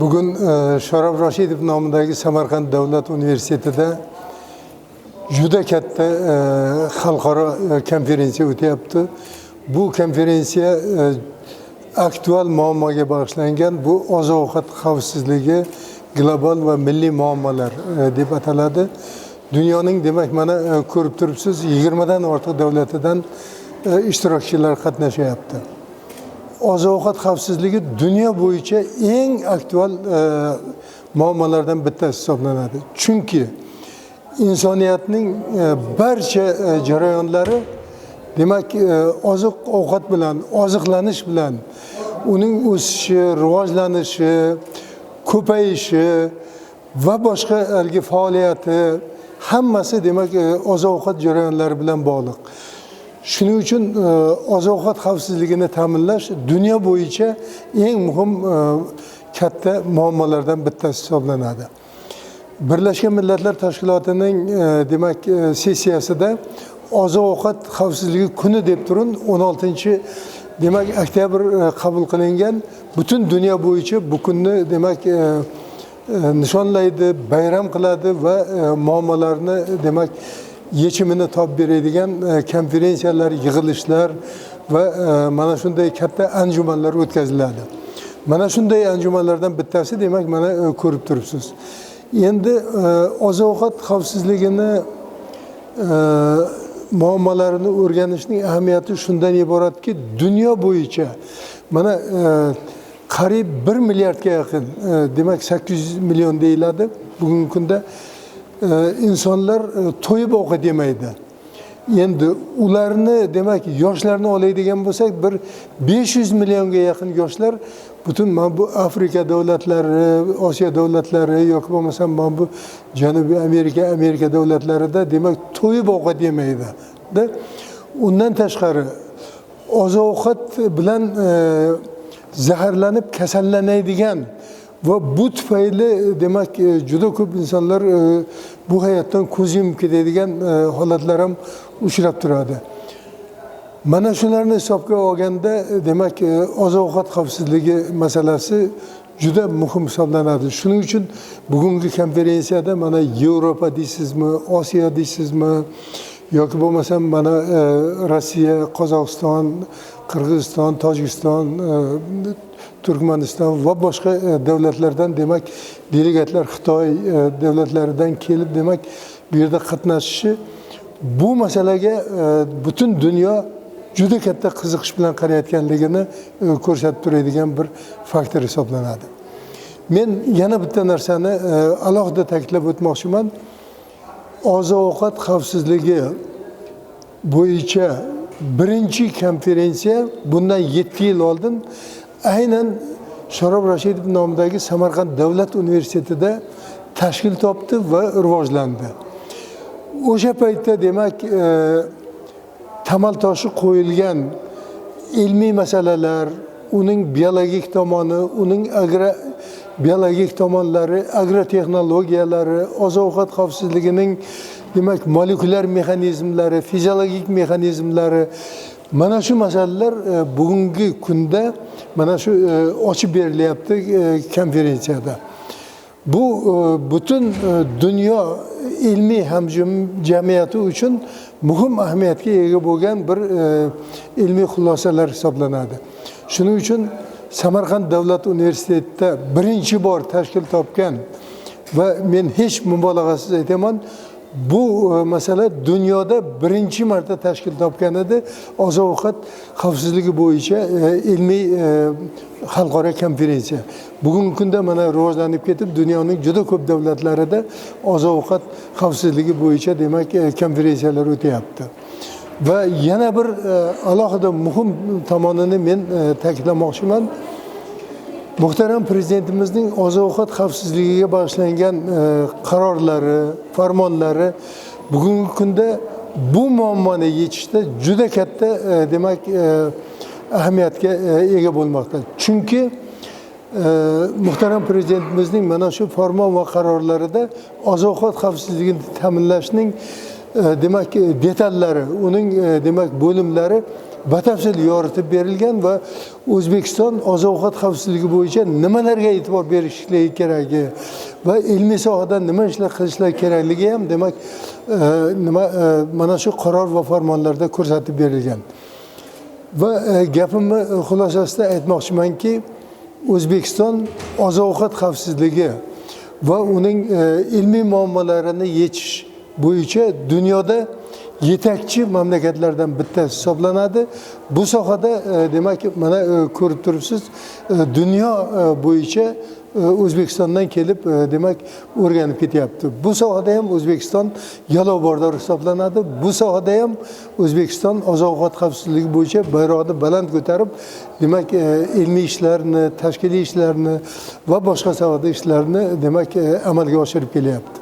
Bugün Sharof Rashidov nomidagi Samarqand Davlat Universitetida juda katta xalqaro konferensiya o'tyapti. Bu konferensiya aktual muammoga bag'ishlangan. Bu oziq-ovqat xavfsizligi global va milliy muammolar deb ataladi. Dunyoning demak mana ko'rib turibsiz 20 dan ortiq davlatidan ishtirokchilar qatnashyapti. Oziq-ovqat xavfsizligi dunyo bo'yicha eng aktual muammolardan bittasi hisoblanadi. Chunki insoniyatning barcha jarayonlari demak oziq-ovqat bilan, oziqlanish bilan uning o'sishi, rivojlanishi, ko'payishi va boshqa haligi faoliyati hammasi demak oziq-ovqat jarayonlari bilan bog'liq. Shuning uchun oziq-ovqat xavfsizligini ta'minlash dunyo bo'yicha eng muhim katta muammolardan bittasi hisoblanadi. Birlashgan Millatlar Tashkilotining demak sessiyasida oziq-ovqat xavfsizligi kuni deb turib 16 demak oktyabr qabul qilingan. Butun dunyo bo'yicha bu kunni demak nishonlaydi, bayram qiladi va muammolarni demak yechimini topib beradigan konferensiyalar, yig'ilishlar va mana shunday katta anjumanlar o'tkaziladi. Mana shunday anjumanlardan bittasi demak mana ko'rib turibsiz. Endi oziq-ovqat xavfsizligini muammolarini o'rganishning ahamiyati shundan iboratki, dunyo bo'yicha mana qariyb 1 milliardga yaqin, demak 800 million deyiladi bugungi kunda insonlar to'yib ovqat yemaydi. Endi ularni demak yoshlarni oladigan bo'lsak, bir 500 millionga yaqin yoshlar butun mana bu Afrika davlatlari, Osiyo davlatlari yoki bo'lmasa mana bu Janubiy Amerika davlatlarida demak to'yib ovqat yemaydi. Undan tashqari oziq-ovqat bilan zaharlanib kasallanadigan va bu tufayli demak juda ko'p insonlar bu hayotdan ko'z yumib ketadigan holatlar ham uchrab turadi. Mana shularni hisobga olganda demak oziq-ovqat xavfsizligi masalasi juda muhim hisoblanadi. Shuning uchun bugungi konferensiyada mana Yevropa deysizmi, Osiyo deysizmi yoki bo'lmasa mana Rossiya, Qozog'iston, Qirg'iziston, Tojikiston, Turkmaniston va boshqa davlatlardan demak delegatlar Xitoy davlatlaridan kelib demak bu yerda qatnashishi bu masalaga butun dunyo juda katta qiziqish bilan qarayotganligini ko'rsatib turadigan bir faktor hisoblanadi. Men yana bitta narsani alohida ta'kidlab o'tmoqchiman. Oziq-ovqat xavfsizligi bo'yicha birinchi konferensiya bundan 7 yil oldin aynan Sharof Rashidov nomidagi Samarqand Davlat Universitetida tashkil topdi va rivojlandi. O'sha paytda demak tamal toshi qo'yilgan ilmiy masalalar, uning biologik tomoni, uning biologik tomonlari, agrotexnologiyalari, oziq-ovqat xavfsizligining demak molekulyar mexanizmlari, fiziologik mexanizmlari, mana shu masalalar bugungi kunda mana shu ochib berilyapti konferensiyada. Bu butun dunyo ilmiy hamjamiyati uchun muhim ahamiyatga ega bo'lgan bir ilmiy xulosalar hisoblanadi. Shuning uchun Samarqand Davlat Universitetida birinchi bor tashkil topgan va men hech mubolag'asiz aytaman, bu masala dunyoda birinchi marta tashkil topgan edi. Oziq-ovqat xavfsizligi bo'yicha ilmiy xalqaro konferensiya. Bugungi kunda mana rivojlanib ketib, dunyoning juda ko'p davlatlarida oziq-ovqat xavfsizligi bo'yicha demak konferensiyalar o'tyapti. Va yana bir alohida muhim tomonini men ta'kidlamoqchiman. Muhtaram Prezidentimizning oziq-ovqat xavfsizligiga bag'ishlangan qarorlari, farmonlari bugungi kunda bu muammoni yechishda juda katta demak ahamiyatga ega bo'lmoqda. Chunki muhtaram Prezidentimizning mana shu farmon va qarorlarida oziq-ovqat xavfsizligini ta'minlashning demak detallari, uning demak bo'limlari batafsil yoritib berilgan va O'zbekiston oziq-ovqat xavfsizligi bo'yicha nimalarga e'tibor berishligi keragi va ilmiy sohada nima ishlar qilishlari kerakligi ham demak mana shu qaror va farmonlarda ko'rsatib berilgan. Va gapimni xulosasida aytmoqchimanki, O'zbekiston oziq-ovqat xavfsizligi va uning ilmiy muammolarini yechish bo'yicha dunyoda yetakchi mamlakatlardan bittasi hisoblanadi. Bu sohada demak mana ko'rib turibsiz, dunyo bo'yicha O'zbekistondan kelib demak o'rganib ketyapti. Bu sohada ham O'zbekiston yalov bordor hisoblanadi. Bu sohada ham O'zbekiston oziq-ovqat xavfsizligi bo'yicha bayrog'ini baland ko'tarib, demak ilmiy ishlarni, tashkiliy ishlarni va boshqa sohada ishlarni demak amalga oshirib kelyapti.